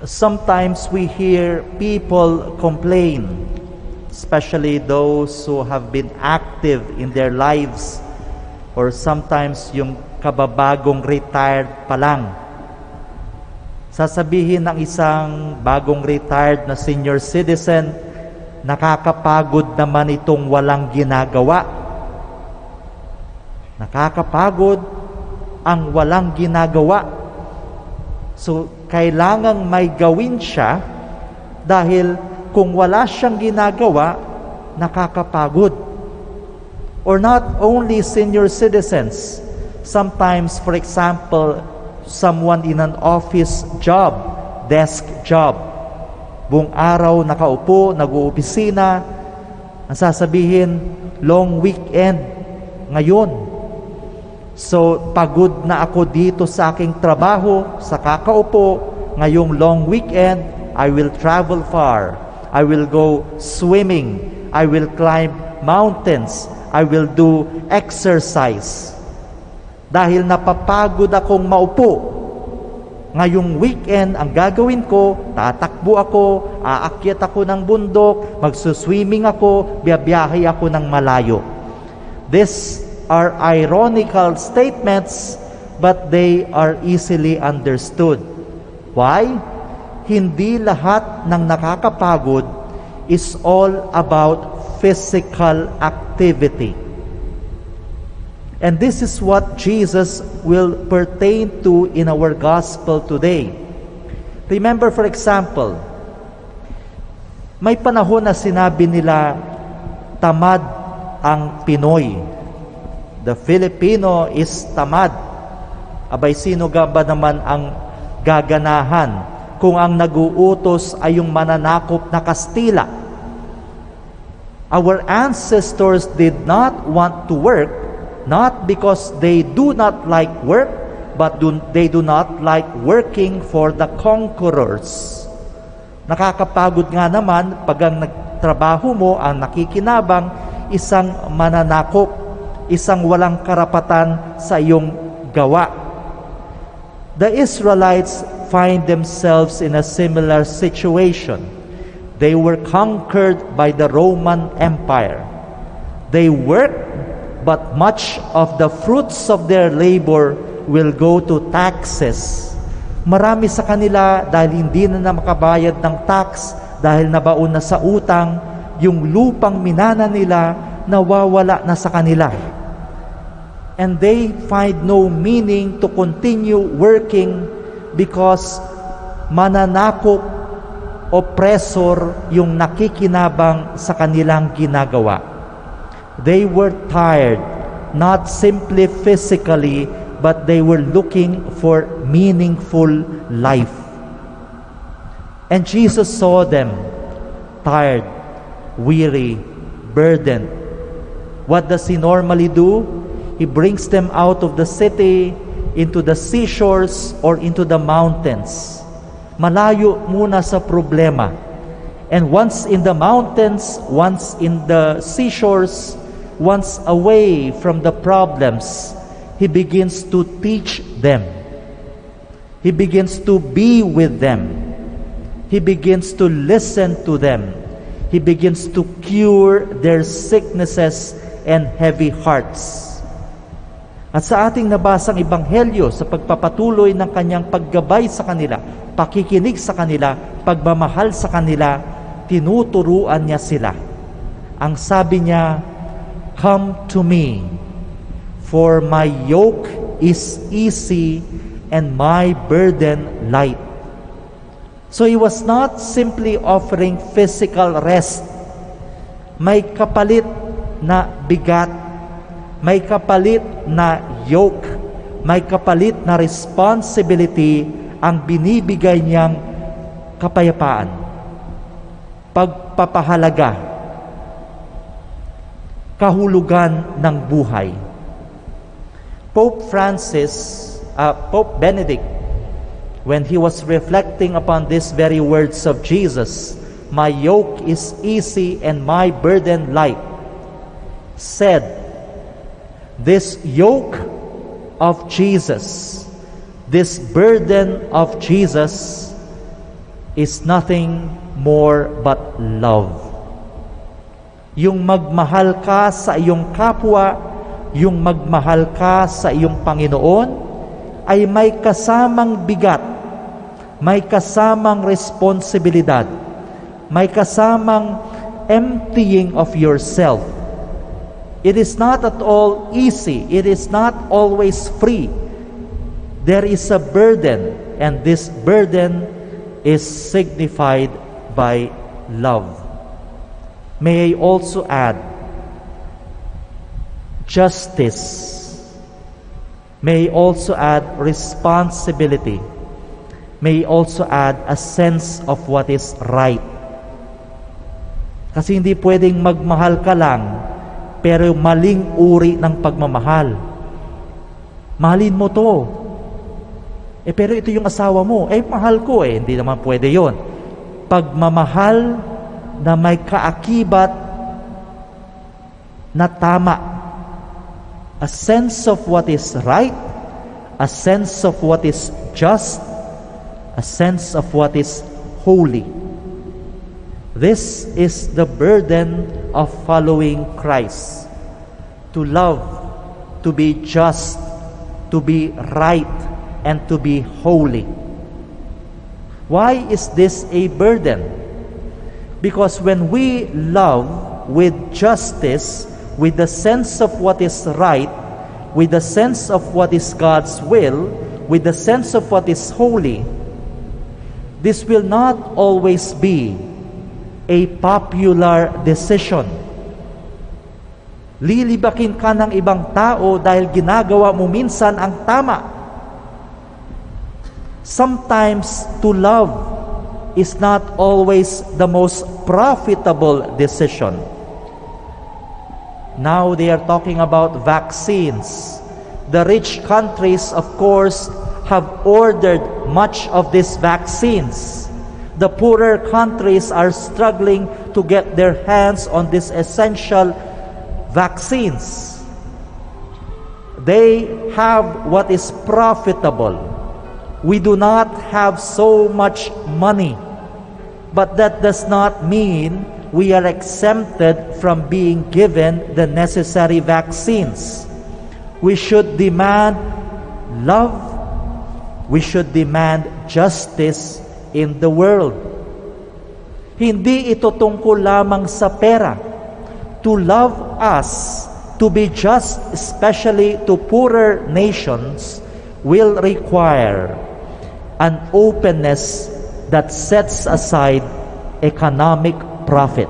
Sometimes we hear people complain, especially those who have been active in their lives, or sometimes yung kababagong retired pa lang. Sasabihin ng isang bagong retired na senior citizen, nakakapagod naman itong walang ginagawa. Nakakapagod ang walang ginagawa. So, kailangang may gawin siya dahil kung wala siyang ginagawa, nakakapagod. Or not only senior citizens. Sometimes, for example, someone in an office job, desk job, buong araw nakaupo, nag-uopisina, ang sasabihin, long weekend ngayon. So, pagod na ako dito sa aking trabaho, sa kakaupo, ngayong long weekend, I will travel far. I will go swimming. I will climb mountains. I will do exercise. Dahil napapagod akong maupo. Ngayong weekend, ang gagawin ko, tatakbo ako, aakyat ako ng bundok, magsuswimming ako, biyabiyahe ako ng malayo. These are ironical statements, but they are easily understood. Why? Hindi lahat ng nakakapagod is all about physical activity. And this is what Jesus will pertain to in our gospel today. Remember, for example, may panahon na sinabi nila, tamad ang Pinoy. The Filipino is tamad. Abay, sino ba naman ang gaganahan kung ang nag-uutos ay yung mananakop na Kastila? Our ancestors did not want to work, not because they do not like work, but they do not like working for the conquerors. Nakakapagod nga naman pag ang nagtrabaho mo, ang nakikinabang, isang mananakop, isang walang karapatan sa iyong gawa. The Israelites find themselves in a similar situation. They were conquered by the Roman Empire. They worked, but much of the fruits of their labor will go to taxes. Marami sa kanila dahil hindi na makabayad ng tax, dahil nabaon na sa utang, yung lupang minana nila nawawala na sa kanila. And they find no meaning to continue working because mananakop, oppressor yung nakikinabang sa kanilang ginagawa. They were tired, not simply physically, but they were looking for meaningful life. And Jesus saw them, tired, weary, burdened. What does He normally do? He brings them out of the city, into the seashores, or into the mountains. Malayo muna sa problema. And once in the mountains, once in the seashores, once away from the problems, He begins to teach them. He begins to be with them. He begins to listen to them. He begins to cure their sicknesses and heavy hearts. At sa ating nabasang ebanghelyo, sa pagpapatuloy ng kanyang paggabay sa kanila, pakikinig sa kanila, pagmamahal sa kanila, tinuturuan niya sila. Ang sabi niya, "Come to me, for my yoke is easy and my burden light." So He was not simply offering physical rest. May kapalit na bigat, may kapalit na yoke, may kapalit na responsibility ang binibigay niyang kapayapaan, pagpapahalaga, kahulugan ng buhay. Pope Benedict, when he was reflecting upon these very words of Jesus, "My yoke is easy and my burden light," said, this yoke of Jesus, this burden of Jesus, is nothing more but love. Yung magmahal ka sa iyong kapwa, yung magmahal ka sa iyong Panginoon, ay may kasamang bigat, may kasamang responsibilidad, may kasamang emptying of yourself. It is not at all easy. It is not always free. There is a burden, and this burden is signified by love. May I also add justice. May I also add responsibility. May I also add a sense of what is right. Kasi hindi pwedeng magmahal ka lang, pero maling uri ng pagmamahal. Mahalin mo to. Pero ito yung asawa mo. Mahal ko eh. Hindi naman pwede yon. Pagmamahal na may kaakibat na tama. A sense of what is right, a sense of what is just, a sense of what is holy. This is the burden of following Christ. To love, to be just, to be right, and to be holy. Why is this a burden? Because when we love with justice, with the sense of what is right, with the sense of what is God's will, with the sense of what is holy, this will not always be a popular decision. Lilibakin ka ng ibang tao dahil ginagawa mo minsan ang tama. Sometimes to love is not always the most profitable decision. Now they are talking about vaccines. The rich countries, of course, have ordered much of these vaccines. The poorer countries are struggling to get their hands on these essential vaccines. They have what is profitable. We do not have so much money, but that does not mean we are exempted from being given the necessary vaccines. We should demand love. We should demand justice in the world. Hindi ito tungkol lamang sa pera. To love us, to be just, especially to poorer nations, will require an openness that sets aside economic profit.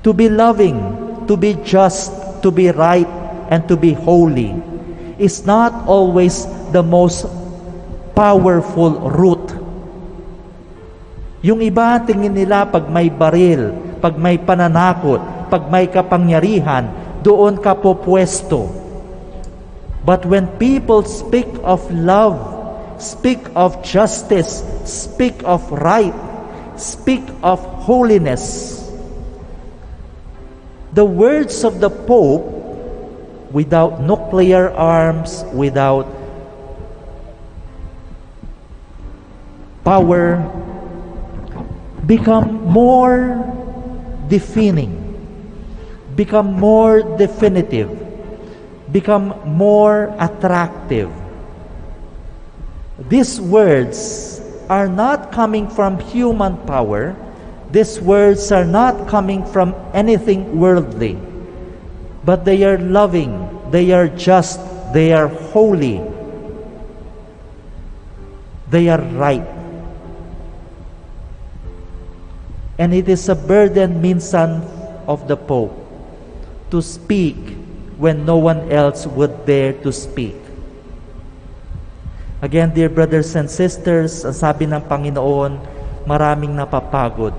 To be loving, to be just, to be right, and to be holy is not always the most powerful route. Yung iba, tingin nila pag may baril, pag may pananakot, pag may kapangyarihan, doon ka popwesto. But when people speak of love, speak of justice, speak of right, speak of holiness, the words of the Pope, without nuclear arms, without power, become more defining, become more definitive, become more attractive. These words are not coming from human power. These words are not coming from anything worldly, but they are loving, they are just, they are holy, they are right. And it is a burden minsan of the Pope to speak when no one else would dare to speak. Again, dear brothers and sisters, ang sabi ng Panginoon, maraming napapagod.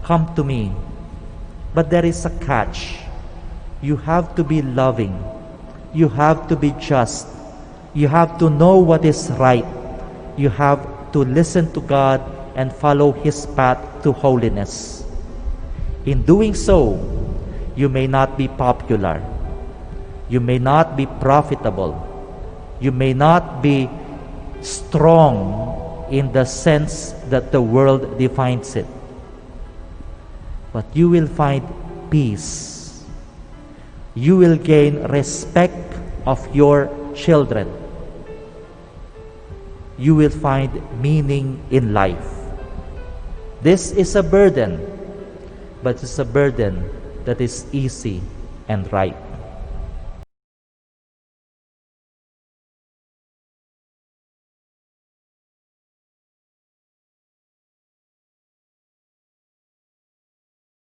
Come to me. But there is a catch. You have to be loving. You have to be just. You have to know what is right. You have to listen to God and follow His path to holiness. In doing so, you may not be popular. You may not be profitable. You may not be strong in the sense that the world defines it, but you will find peace. You will gain respect of your children. You will find meaning in life. This is a burden, but it's a burden that is easy and right.